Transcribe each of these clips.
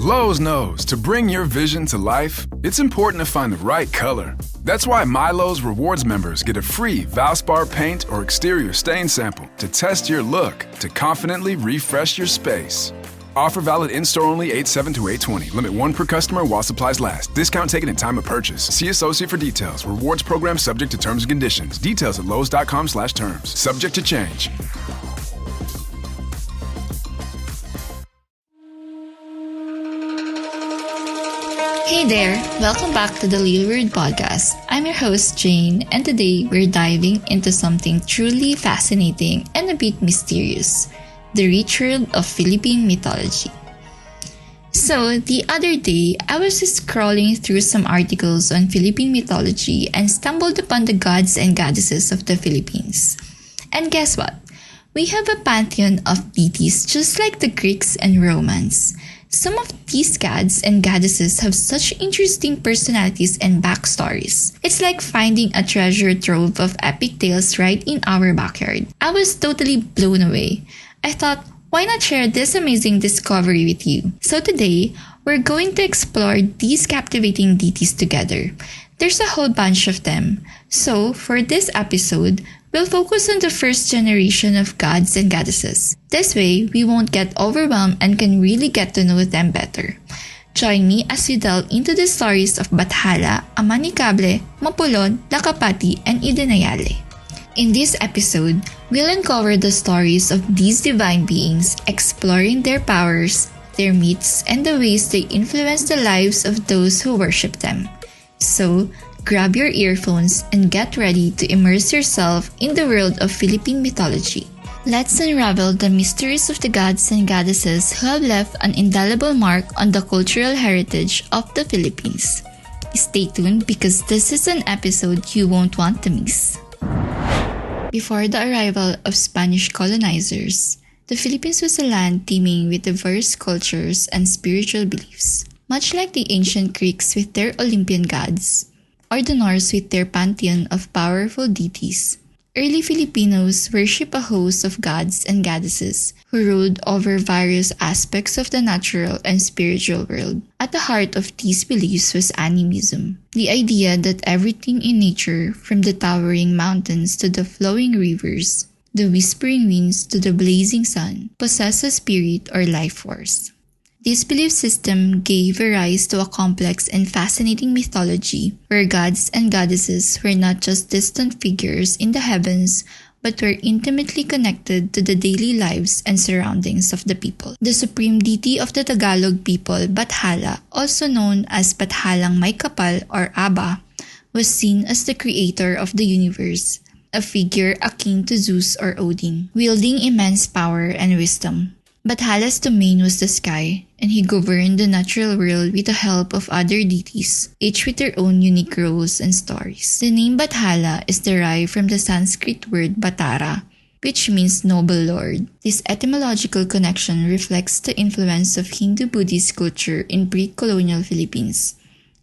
Lowe's knows to bring your vision to life, it's important to find the right color. That's why MyLowe's Rewards members get a free Valspar paint or exterior stain sample to test your look to confidently refresh your space. Offer valid in-store only 8/7 to 8/20. Limit 1 per customer while supplies last. Discount taken in time of purchase. See associate for details. Rewards program subject to terms and conditions. Details at lowes.com/terms. Subject to change. Hey there! Welcome back to the LilWeird Podcast. I'm your host, Jane, and today we're diving into something truly fascinating and a bit mysterious. The rich world of Philippine mythology. So, the other day, I was just scrolling through some articles on Philippine mythology and stumbled upon the gods and goddesses of the Philippines. And guess what? We have a pantheon of deities just like the Greeks and Romans. Some of these gods and goddesses have such interesting personalities and backstories. It's like finding a treasure trove of epic tales right in our backyard. I was totally blown away. I thought, why not share this amazing discovery with you? So today, we're going to explore these captivating deities together. There's a whole bunch of them. So, for this episode, we'll focus on the first generation of gods and goddesses. This way, we won't get overwhelmed and can really get to know them better. Join me as we delve into the stories of Bathala, Amanikable, Mapulon, Lakapati, and Idiyanale. In this episode, we'll uncover the stories of these divine beings, exploring their powers, their myths, and the ways they influence the lives of those who worship them. So, grab your earphones and get ready to immerse yourself in the world of Philippine mythology. Let's unravel the mysteries of the gods and goddesses who have left an indelible mark on the cultural heritage of the Philippines. Stay tuned because this is an episode you won't want to miss. Before the arrival of Spanish colonizers, the Philippines was a land teeming with diverse cultures and spiritual beliefs. Much like the ancient Greeks with their Olympian gods, or the Norse with their pantheon of powerful deities, early Filipinos worship a host of gods and goddesses who ruled over various aspects of the natural and spiritual world. At the heart of these beliefs was animism, the idea that everything in nature, from the towering mountains to the flowing rivers, the whispering winds to the blazing sun, possessed a spirit or life force. This belief system gave rise to a complex and fascinating mythology where gods and goddesses were not just distant figures in the heavens but were intimately connected to the daily lives and surroundings of the people. The supreme deity of the Tagalog people, Bathala, also known as Bathalang May Kapal or Aba, was seen as the creator of the universe, a figure akin to Zeus or Odin, wielding immense power and wisdom. Bathala's domain was the sky, and he governed the natural world with the help of other deities, each with their own unique roles and stories. The name Bathala is derived from the Sanskrit word Batara, which means noble lord. This etymological connection reflects the influence of Hindu-Buddhist culture in pre-colonial Philippines,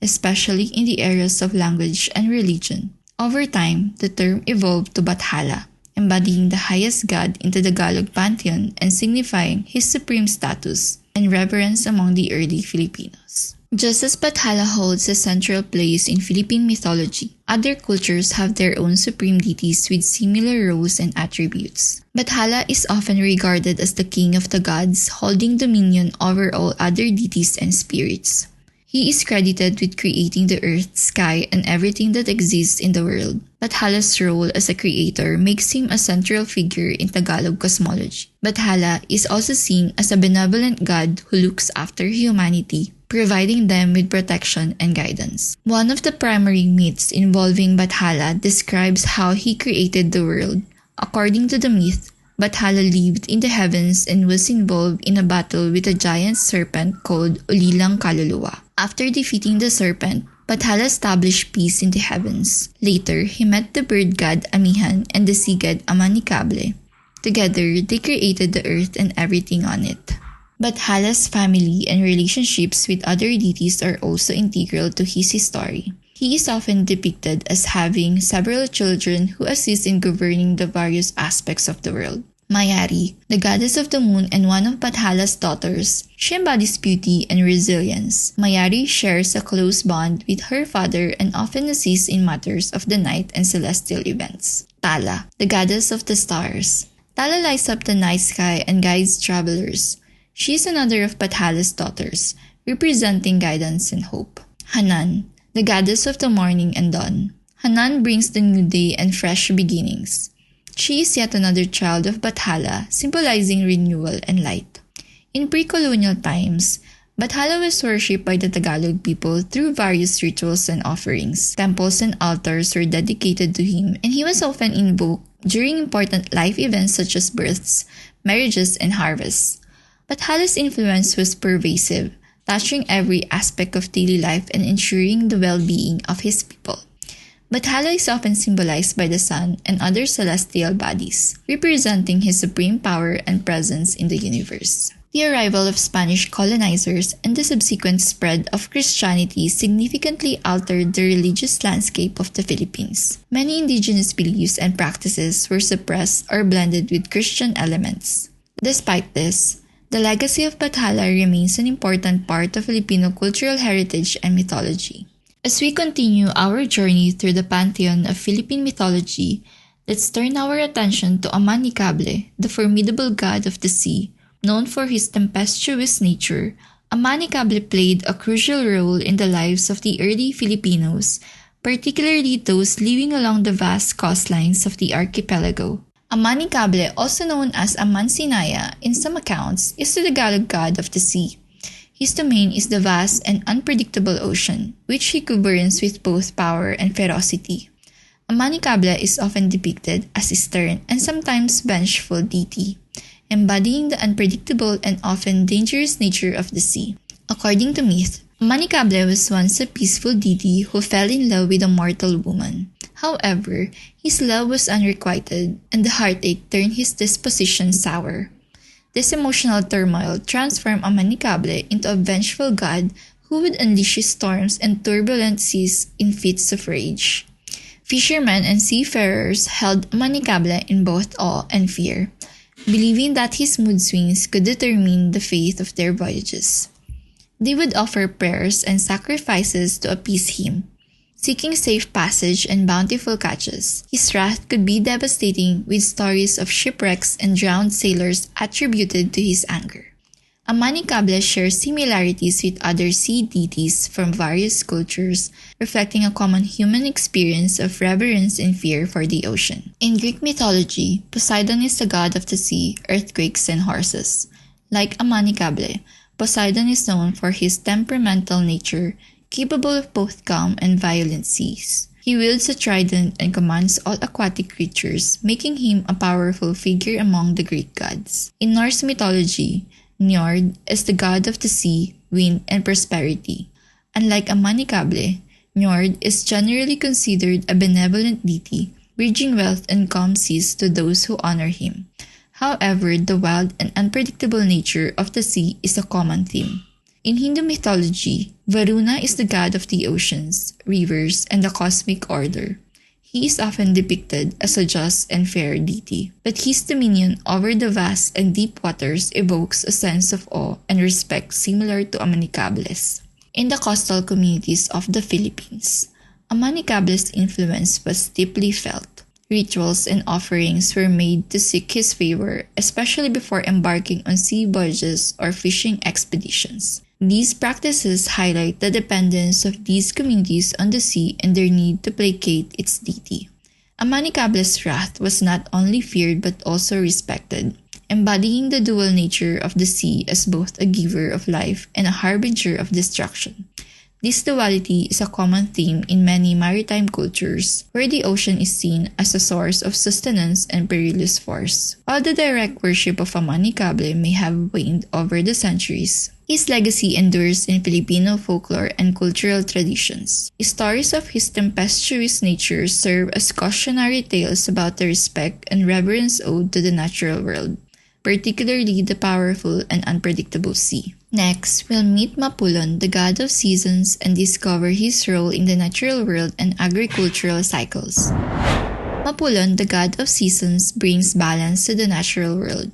especially in the areas of language and religion. Over time, the term evolved to Bathala, embodying the highest god in the Tagalog pantheon and signifying his supreme status and reverence among the early Filipinos. Just as Bathala holds a central place in Philippine mythology, other cultures have their own supreme deities with similar roles and attributes. Bathala is often regarded as the king of the gods, holding dominion over all other deities and spirits. He is credited with creating the earth, sky, and everything that exists in the world. Bathala's role as a creator makes him a central figure in Tagalog cosmology. Bathala is also seen as a benevolent god who looks after humanity, providing them with protection and guidance. One of the primary myths involving Bathala describes how he created the world. According to the myth, Bathala lived in the heavens and was involved in a battle with a giant serpent called Ulilang Kaluluwa. After defeating the serpent, Bathala established peace in the heavens. Later, he met the bird god Amihan and the sea god Amanikable. Together, they created the earth and everything on it. Bathala's family and relationships with other deities are also integral to his story. He is often depicted as having several children who assist in governing the various aspects of the world. Mayari, the goddess of the moon and one of Bathala's daughters. She embodies beauty and resilience. Mayari shares a close bond with her father and often assists in matters of the night and celestial events. Tala, the goddess of the stars. Tala lights up the night sky and guides travelers. She is another of Bathala's daughters, representing guidance and hope. Hanan, the goddess of the morning and dawn. Hanan brings the new day and fresh beginnings. She is yet another child of Bathala, symbolizing renewal and light. In pre-colonial times, Bathala was worshipped by the Tagalog people through various rituals and offerings. Temples and altars were dedicated to him, and he was often invoked during important life events such as births, marriages, and harvests. Bathala's influence was pervasive, touching every aspect of daily life and ensuring the well-being of his people. Bathala is often symbolized by the sun and other celestial bodies, representing his supreme power and presence in the universe. The arrival of Spanish colonizers and the subsequent spread of Christianity significantly altered the religious landscape of the Philippines. Many indigenous beliefs and practices were suppressed or blended with Christian elements. Despite this, the legacy of Bathala remains an important part of Filipino cultural heritage and mythology. As we continue our journey through the pantheon of Philippine mythology, let's turn our attention to Amanikable, the formidable god of the sea. Known for his tempestuous nature, Amanikable played a crucial role in the lives of the early Filipinos, particularly those living along the vast coastlines of the archipelago. Amanikable, also known as Amansinaya in some accounts, is the Tagalog god of the sea. His domain is the vast and unpredictable ocean, which he governs with both power and ferocity. Amanikable is often depicted as a stern and sometimes vengeful deity, embodying the unpredictable and often dangerous nature of the sea. According to myth, Amanikable was once a peaceful deity who fell in love with a mortal woman. However, his love was unrequited, and the heartache turned his disposition sour. This emotional turmoil transformed Amanikable into a vengeful god who would unleash his storms and turbulent seas in fits of rage. Fishermen and seafarers held Amanikable in both awe and fear, believing that his mood swings could determine the fate of their voyages. They would offer prayers and sacrifices to appease him, seeking safe passage and bountiful catches. His wrath could be devastating, with stories of shipwrecks and drowned sailors attributed to his anger. Amanikable shares similarities with other sea deities from various cultures, reflecting a common human experience of reverence and fear for the ocean. In Greek mythology, Poseidon is the god of the sea, earthquakes, and horses. Like Amanikable, Poseidon is known for his temperamental nature, capable of both calm and violent seas. He wields a trident and commands all aquatic creatures, making him a powerful figure among the Greek gods. In Norse mythology, Njord is the god of the sea, wind, and prosperity. Unlike Amanikable, Njord is generally considered a benevolent deity, bridging wealth and calm seas to those who honor him. However, the wild and unpredictable nature of the sea is a common theme. In Hindu mythology, Varuna is the god of the oceans, rivers, and the cosmic order. He is often depicted as a just and fair deity, but his dominion over the vast and deep waters evokes a sense of awe and respect similar to Amanikable's. In the coastal communities of the Philippines, Amanikable's influence was deeply felt. Rituals and offerings were made to seek his favor, especially before embarking on sea voyages or fishing expeditions. These practices highlight the dependence of these communities on the sea and their need to placate its deity. Amanikable's wrath was not only feared but also respected, embodying the dual nature of the sea as both a giver of life and a harbinger of destruction. This duality is a common theme in many maritime cultures, where the ocean is seen as a source of sustenance and perilous force. While the direct worship of Amanikable may have waned over the centuries, his legacy endures in Filipino folklore and cultural traditions. Stories of his tempestuous nature serve as cautionary tales about the respect and reverence owed to the natural world, particularly the powerful and unpredictable sea. Next, we'll meet Mapulon, the god of seasons, and discover his role in the natural world and agricultural cycles. Mapulon, the god of seasons, brings balance to the natural world.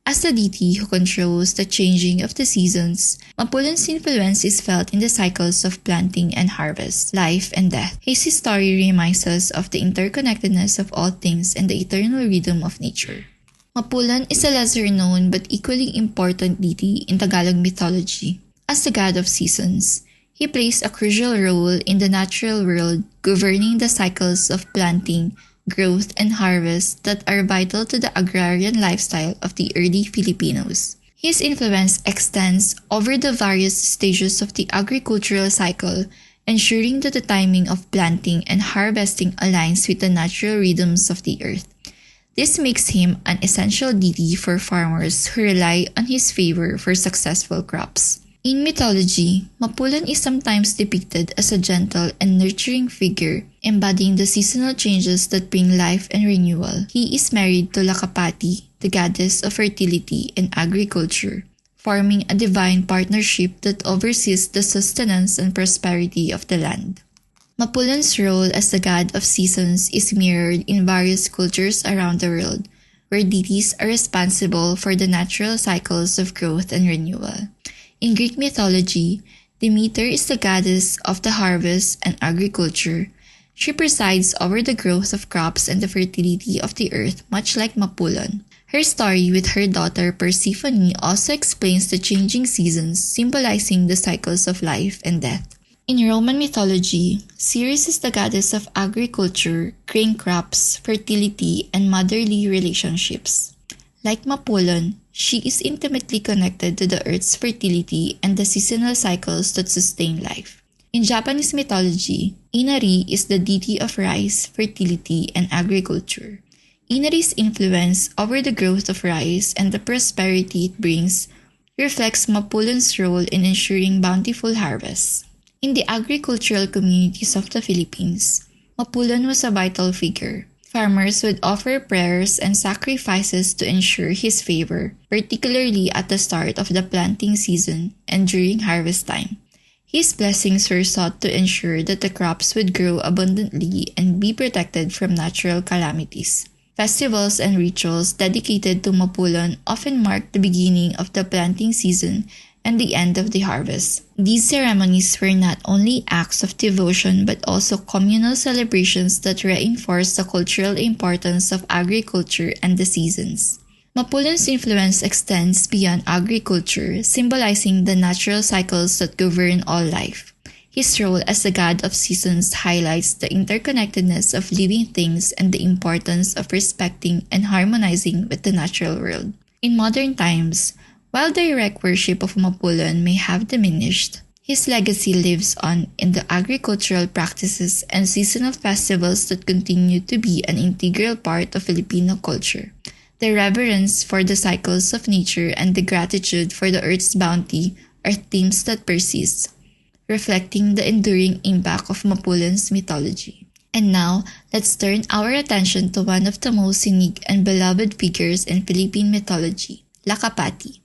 As the deity who controls the changing of the seasons, Mapulon's influence is felt in the cycles of planting and harvest, life and death. His story reminds us of the interconnectedness of all things and the eternal rhythm of nature. Mapulon is a lesser-known but equally important deity in Tagalog mythology. As the god of seasons, he plays a crucial role in the natural world, governing the cycles of planting, growth, and harvest that are vital to the agrarian lifestyle of the early Filipinos. His influence extends over the various stages of the agricultural cycle, ensuring that the timing of planting and harvesting aligns with the natural rhythms of the earth. This makes him an essential deity for farmers who rely on his favor for successful crops. In mythology, Mapulon is sometimes depicted as a gentle and nurturing figure, embodying the seasonal changes that bring life and renewal. He is married to Lakapati, the goddess of fertility and agriculture, forming a divine partnership that oversees the sustenance and prosperity of the land. Mapulon's role as the god of seasons is mirrored in various cultures around the world, where deities are responsible for the natural cycles of growth and renewal. In Greek mythology, Demeter is the goddess of the harvest and agriculture. She presides over the growth of crops and the fertility of the earth, much like Mapulon. Her story with her daughter Persephone also explains the changing seasons, symbolizing the cycles of life and death. In Roman mythology, Ceres is the goddess of agriculture, grain crops, fertility, and motherly relationships. Like Mapulon, she is intimately connected to the earth's fertility and the seasonal cycles that sustain life. In Japanese mythology, Inari is the deity of rice, fertility, and agriculture. Inari's influence over the growth of rice and the prosperity it brings reflects Mapulon's role in ensuring bountiful harvests. In the agricultural communities of the Philippines, Mapulon was a vital figure. Farmers would offer prayers and sacrifices to ensure his favor, particularly at the start of the planting season and during harvest time. His blessings were sought to ensure that the crops would grow abundantly and be protected from natural calamities. Festivals and rituals dedicated to Mapulon often mark the beginning of the planting season and the end of the harvest. These ceremonies were not only acts of devotion but also communal celebrations that reinforced the cultural importance of agriculture and the seasons. Mapulon's influence extends beyond agriculture, symbolizing the natural cycles that govern all life. His role as the god of seasons highlights the interconnectedness of living things and the importance of respecting and harmonizing with the natural world. In modern times, while direct worship of Mapulon may have diminished, his legacy lives on in the agricultural practices and seasonal festivals that continue to be an integral part of Filipino culture. The reverence for the cycles of nature and the gratitude for the earth's bounty are themes that persist, reflecting the enduring impact of Mapulon's mythology. And now, let's turn our attention to one of the most unique and beloved figures in Philippine mythology, Lakapati.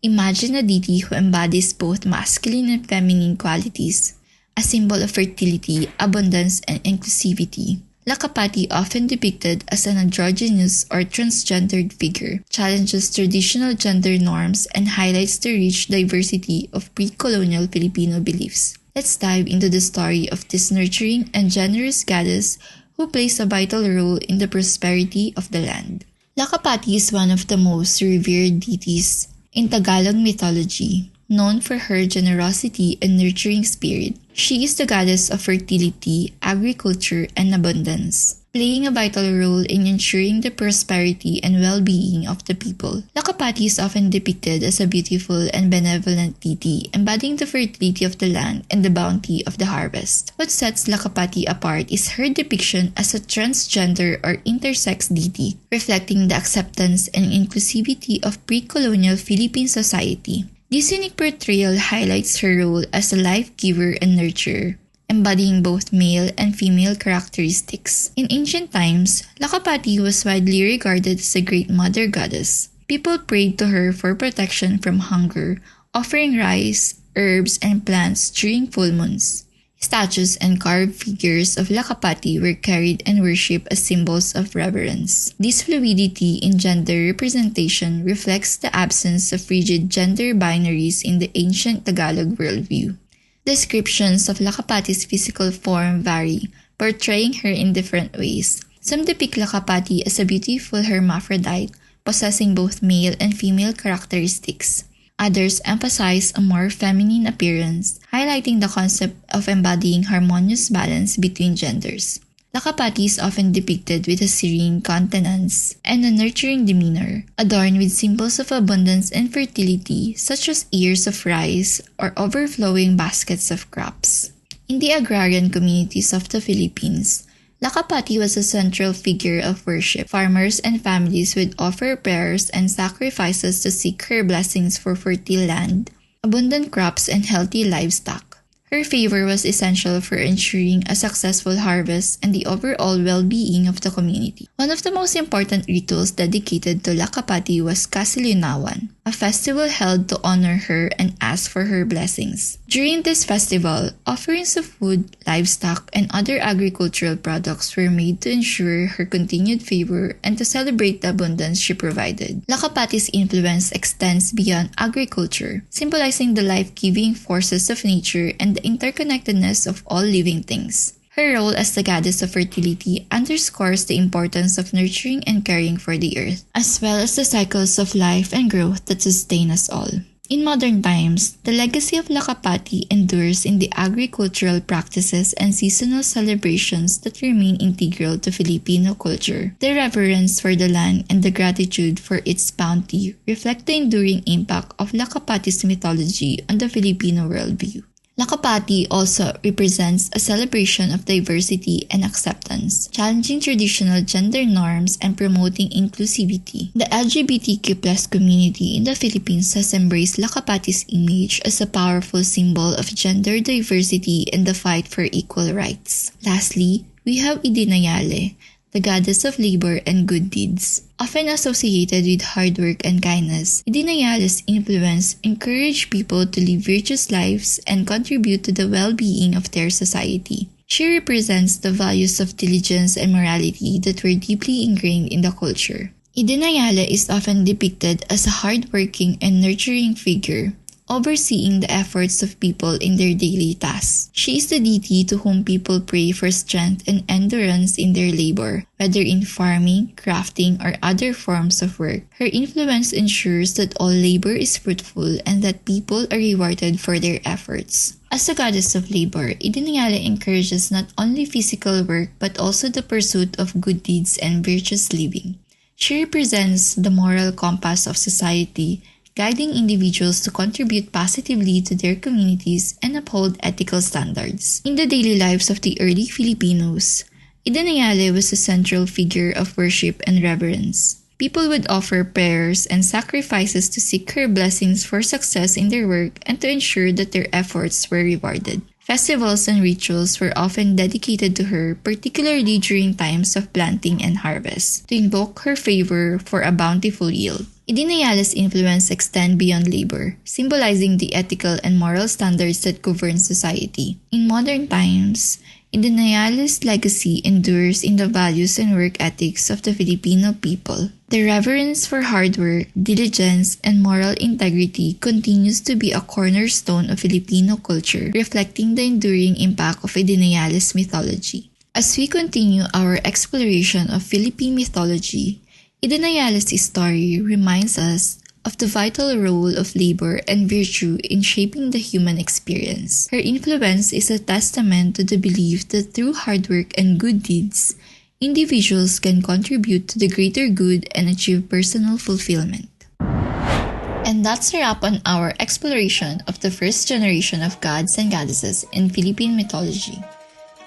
Imagine a deity who embodies both masculine and feminine qualities, a symbol of fertility, abundance, and inclusivity. Lakapati, often depicted as an androgynous or transgendered figure, challenges traditional gender norms and highlights the rich diversity of pre-colonial Filipino beliefs. Let's dive into the story of this nurturing and generous goddess who plays a vital role in the prosperity of the land. Lakapati is one of the most revered deities in Tagalog mythology, known for her generosity and nurturing spirit. She is the goddess of fertility, agriculture, and abundance, playing a vital role in ensuring the prosperity and well-being of the people. Lakapati is often depicted as a beautiful and benevolent deity, embodying the fertility of the land and the bounty of the harvest. What sets Lakapati apart is her depiction as a transgender or intersex deity, reflecting the acceptance and inclusivity of pre-colonial Philippine society. This unique portrayal highlights her role as a life-giver and nurturer, embodying both male and female characteristics. In ancient times, Lakapati was widely regarded as a great mother goddess. People prayed to her for protection from hunger, offering rice, herbs, and plants during full moons. Statues and carved figures of Lakapati were carried and worshipped as symbols of reverence. This fluidity in gender representation reflects the absence of rigid gender binaries in the ancient Tagalog worldview. Descriptions of Lakapati's physical form vary, portraying her in different ways. Some depict Lakapati as a beautiful hermaphrodite, possessing both male and female characteristics. Others emphasize a more feminine appearance, highlighting the concept of embodying harmonious balance between genders. Lakapati is often depicted with a serene countenance and a nurturing demeanor, adorned with symbols of abundance and fertility such as ears of rice or overflowing baskets of crops. In the agrarian communities of the Philippines, Lakapati was a central figure of worship. Farmers and families would offer prayers and sacrifices to seek her blessings for fertile land, abundant crops, and healthy livestock. Her favor was essential for ensuring a successful harvest and the overall well-being of the community. One of the most important rituals dedicated to Lakapati was Kasilinawan, a festival held to honor her and ask for her blessings. During this festival, offerings of food, livestock, and other agricultural products were made to ensure her continued favor and to celebrate the abundance she provided. Lakapati's influence extends beyond agriculture, symbolizing the life-giving forces of nature and the interconnectedness of all living things. Her role as the goddess of fertility underscores the importance of nurturing and caring for the earth, as well as the cycles of life and growth that sustain us all. In modern times, the legacy of Lakapati endures in the agricultural practices and seasonal celebrations that remain integral to Filipino culture. The reverence for the land and the gratitude for its bounty reflect the enduring impact of Lakapati's mythology on the Filipino worldview. Lakapati also represents a celebration of diversity and acceptance, challenging traditional gender norms and promoting inclusivity. The LGBTQ+ community in the Philippines has embraced Lakapati's image as a powerful symbol of gender diversity and the fight for equal rights. Lastly, we have Idiyanale, the goddess of labor and good deeds. Often associated with hard work and kindness, Idiyanale's influence encouraged people to live virtuous lives and contribute to the well-being of their society. She represents the values of diligence and morality that were deeply ingrained in the culture. Idiyanale is often depicted as a hardworking and nurturing figure, overseeing the efforts of people in their daily tasks. She is the deity to whom people pray for strength and endurance in their labor, whether in farming, crafting, or other forms of work. Her influence ensures that all labor is fruitful and that people are rewarded for their efforts. As the goddess of labor, Idiyanale encourages not only physical work but also the pursuit of good deeds and virtuous living. She represents the moral compass of society, guiding individuals to contribute positively to their communities and uphold ethical standards. In the daily lives of the early Filipinos, Idiyanale was a central figure of worship and reverence. People would offer prayers and sacrifices to seek her blessings for success in their work and to ensure that their efforts were rewarded. Festivals and rituals were often dedicated to her, particularly during times of planting and harvest, to invoke her favor for a bountiful yield. Idiyanale's influence extends beyond labor, symbolizing the ethical and moral standards that govern society. In modern times, Idiyanale's legacy endures in the values and work ethics of the Filipino people. The reverence for hard work, diligence, and moral integrity continues to be a cornerstone of Filipino culture, reflecting the enduring impact of Idiyanale's mythology. As we continue our exploration of Philippine mythology, Idiyanale's story reminds us of the vital role of labor and virtue in shaping the human experience. Her influence is a testament to the belief that through hard work and good deeds, individuals can contribute to the greater good and achieve personal fulfillment. And that's a wrap on our exploration of the first generation of gods and goddesses in Philippine mythology.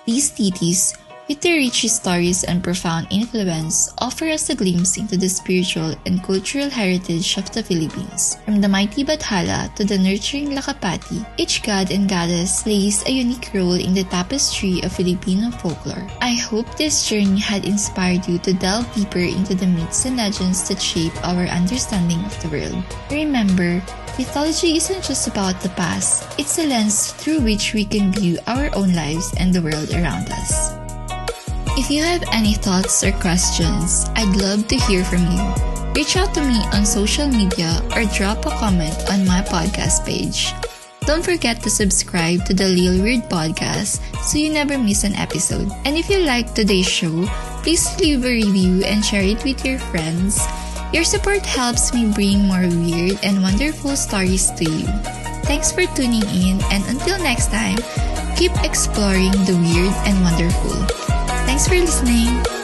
These deities with their rich stories and profound influence, offer us a glimpse into the spiritual and cultural heritage of the Philippines. From the mighty Bathala to the nurturing Lakapati, each god and goddess plays a unique role in the tapestry of Filipino folklore. I hope this journey had inspired you to delve deeper into the myths and legends that shape our understanding of the world. Remember, mythology isn't just about the past, it's a lens through which we can view our own lives and the world around us. If you have any thoughts or questions, I'd love to hear from you. Reach out to me on social media or drop a comment on my podcast page. Don't forget to subscribe to the LilWeird Podcast so you never miss an episode. And if you liked today's show, please leave a review and share it with your friends. Your support helps me bring more weird and wonderful stories to you. Thanks for tuning in, and until next time, keep exploring the weird and wonderful. Thanks for listening.